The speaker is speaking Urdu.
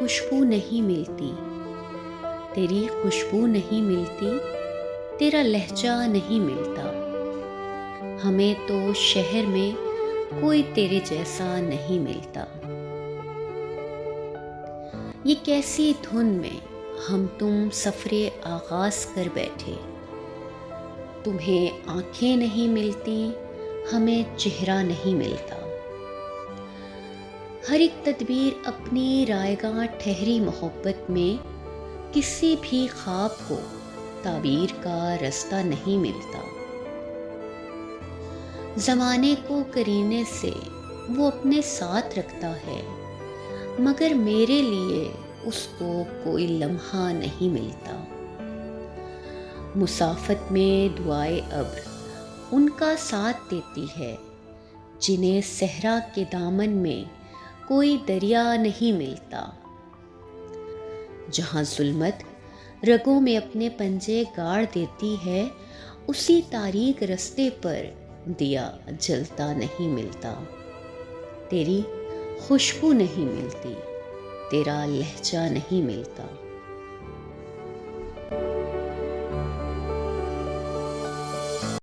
خوشبو نہیں ملتی، تیری خوشبو نہیں ملتی، تیرا لہجہ نہیں ملتا، ہمیں تو شہر میں کوئی تیرے جیسا نہیں ملتا۔ یہ کیسی دھن میں ہم تم سفر آغاز کر بیٹھے، تمہیں آنکھیں نہیں ملتی، ہمیں چہرہ نہیں ملتا۔ ہر ایک تدبیر اپنی رائیگاں ٹھہری محبت میں، کسی بھی خواب کو تعبیر کا رستہ نہیں ملتا۔ زمانے کو کرینے سے وہ اپنے ساتھ رکھتا ہے، مگر میرے لیے اس کو کوئی لمحہ نہیں ملتا۔ مسافت میں دعائے ابر ان کا ساتھ دیتی ہے، جنہیں صحرا کے دامن میں کوئی دریا نہیں ملتا۔ جہاں ظلمت رگوں میں اپنے پنجے گاڑ دیتی ہے، اسی تاریک رستے پر دیا جلتا نہیں ملتا۔ تیری خوشبو نہیں ملتی، تیرا لہجہ نہیں ملتا۔